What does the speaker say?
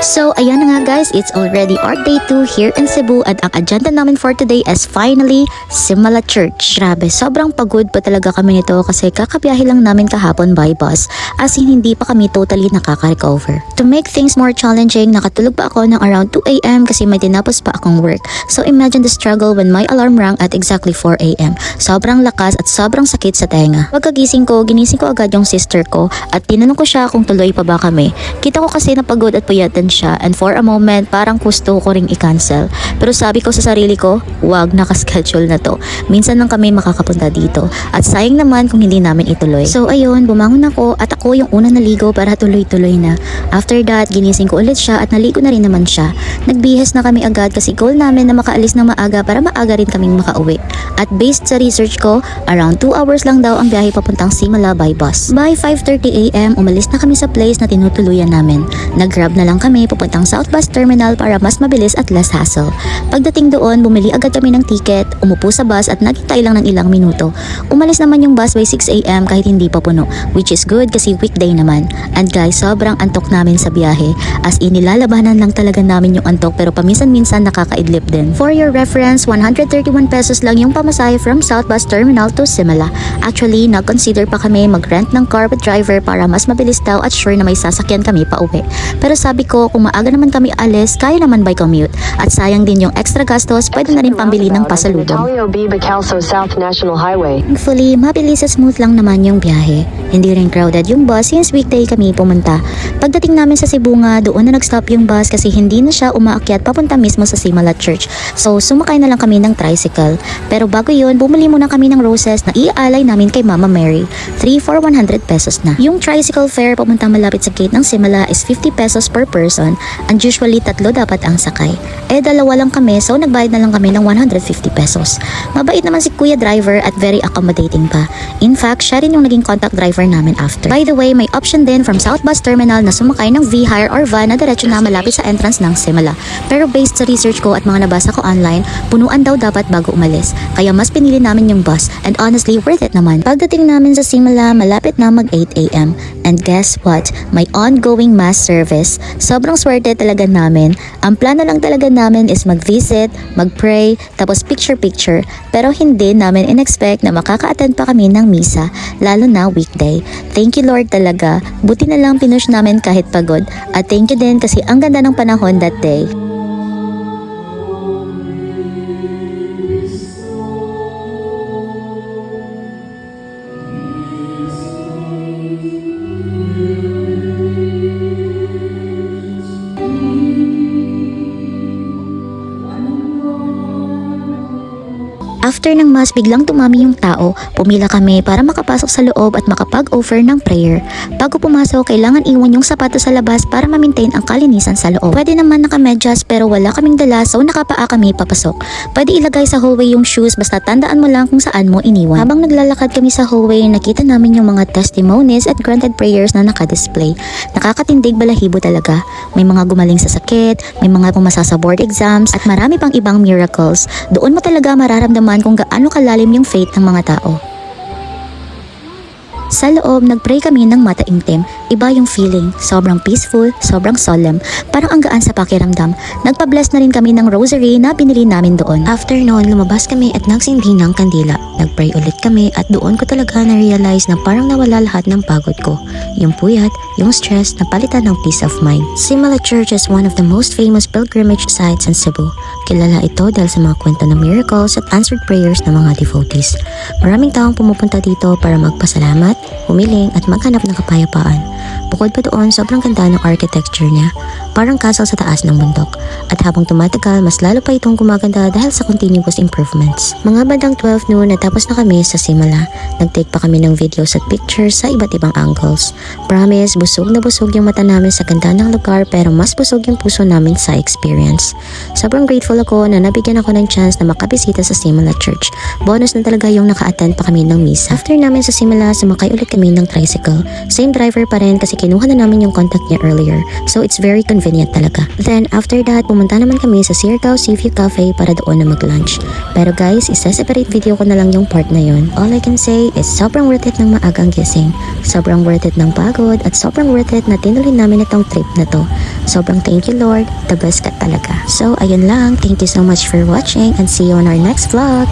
So ayan na nga guys, it's already our day 2 here in Cebu at ang agenda namin for today is finally Simala Church. Grabe, sobrang pagod pa talaga kami nito kasi kakabiyahe lang namin kahapon by bus as in hindi pa kami totally nakaka-recover. To make things more challenging, nakatulog pa ako ng around 2 AM kasi may tinapos pa akong work. So imagine the struggle when my alarm rang at exactly 4 AM. Sobrang lakas at sobrang sakit sa tenga. Pagkagising ko, ginising ko agad yung sister ko at tinanong ko siya kung tuloy pa ba kami. Kita ko kasi napagod at puyatan siya and for a moment parang gusto ko ring i-cancel. Pero sabi ko sa sarili ko, wag, nakaschedule na to. Minsan lang kami makakapunta dito at sayang naman kung hindi namin ituloy. So ayun, bumangon ako at ako yung una naligo para tuloy-tuloy na. After that, ginising ko ulit siya at naligo na rin naman siya. Nagbihis na kami agad kasi goal namin na makaalis ng maaga para maaga rin kaming makauwi. At based sa research ko, around 2 hours lang daw ang biyahe papuntang Simala by bus. By 5:30 AM, umalis na kami sa place na tinutuluyan namin. Nag-grab na lang kami papuntang South Bus Terminal para mas mabilis at less hassle. Pagdating doon, bumili agad kami ng ticket, umupo sa bus at naghintay lang ng ilang minuto. Umalis naman yung bus by 6 AM kahit hindi pa puno, which is good kasi weekday naman. And guys, sobrang antok namin sa biyahe as in nilalabanan lang talaga namin yung antok pero paminsan-minsan nakakaidlip din. For your reference, 131 pesos lang yung pamasahe from South Bus Terminal to Simala. Actually, nag-consider pa kami mag-rent ng car with driver para mas mabilis daw at sure na may sasakyan kami pa uwi. Pero sabi ko, kung maaga naman kami alis, kaya naman by commute. At sayang din yung extra gastos, pwede na rin pambili ng pasalubong. Thankfully, mabilis at smooth lang naman yung biyahe. Hindi rin crowded yung bus since weekday kami pumunta. Pagdating namin sa Cebu nga, doon na nag-stop yung bus kasi hindi na siya umaakyat papunta mismo sa Simala Church. So, sumakay na lang kami ng tricycle. Pero bago yun, bumili muna kami ng roses na iaalay namin kay Mama Mary. 3 for 100 pesos na. Yung tricycle fare papuntang malapit sa gate ng Simala is 50 pesos per person and usually 3 dapat ang sakay. Dalawa lang kami so nagbayad na lang kami ng 150 pesos. Mabait naman si Kuya Driver at very accommodating pa. In fact, siya rin yung naging contact driver namin after. By the way, may option din from South Bus Terminal na sumakay ng V-Hire or van na diretso na malapit sa entrance ng Simala. Pero based sa research ko at mga nabasa ko online, punuan daw dapat bago umalis. Kaya mas pinili namin yung bus and honestly worth it naman. Pagdating namin sa Simala, malapit na mag 8 AM. And guess what? May ongoing mass service. Sobrang swerte talaga namin. Ang plano lang talaga namin is mag-visit, mag-pray, tapos picture-picture. Pero hindi namin in-expect na makaka-attend pa kami ng misa, lalo na weekday. Thank you Lord talaga. Buti na lang pinush namin kahit pagod. At thank you din kasi ang ganda ng panahon that day. After ng mass, biglang tumami yung tao. Pumila kami para makapasok sa loob at makapag-offer ng prayer. Bago pumasok, kailangan iwan yung sapatos sa labas para ma-maintain ang kalinisan sa loob. Pwede naman nakamedyas pero wala kaming dala so nakapaa kami papasok. Pwede ilagay sa hallway yung shoes basta tandaan mo lang kung saan mo iniwan. Habang naglalakad kami sa hallway, nakita namin yung mga testimonies at granted prayers na nakadisplay. Nakakatindig balahibo talaga. May mga gumaling sa sakit, may mga pumasa sa board exams at marami pang ibang miracles. Doon mo talaga mararamdaman kung gaano kalalim yung faith ng mga tao. Sa loob, nagpray kami ng mataimtim. Iba yung feeling. Sobrang peaceful, sobrang solemn. Parang ang gaan sa pakiramdam. Nagpa-bless na rin kami ng rosary na binili namin doon. After noon, lumabas kami at nagsindi ng kandila. Nagpray ulit kami at doon ko talaga na-realize na parang nawala lahat ng pagod ko. Yung puyat, yung stress, napalitan ng peace of mind. Simala Church is one of the most famous pilgrimage sites in Cebu. Kilala ito dahil sa mga kwento ng miracles at answered prayers ng mga devotees. Maraming taong pumupunta dito para magpasalamat, humiling at maghanap ng kapayapaan. Bukod pa doon, sobrang ganda ng architecture niya, parang castle sa taas ng bundok. At habang tumatagal, mas lalo pa itong gumaganda dahil sa continuous improvements. Mga bandang 12 noon, natapos na kami sa Simala. Nag-take pa kami ng videos at pictures sa iba't ibang angles. Promise, busog na busog yung mata namin sa ganda ng lugar pero mas busog yung puso namin sa experience. Sobrang grateful ako na nabigyan ako ng chance na makabisita sa Simala Church. Bonus na talaga yung naka-attend pa kami ng misa. After namin sa Simala, sumakay ulit kami ng tricycle. Same driver pa rin kasi kinuha na namin yung contact niya earlier. So it's very convenient convenient talaga. Then after that, pumunta naman kami sa Siargao Seaview Cafe para doon na mag-lunch. Pero guys, isa-separate video ko na lang yung part na yun. All I can say is sobrang worth it ng maagang gising. Sobrang worth it ng pagod at sobrang worth it na tinuloy namin itong trip na to. Sobrang thank you Lord, the best ka talaga. So ayun lang, thank you so much for watching and see you on our next vlog.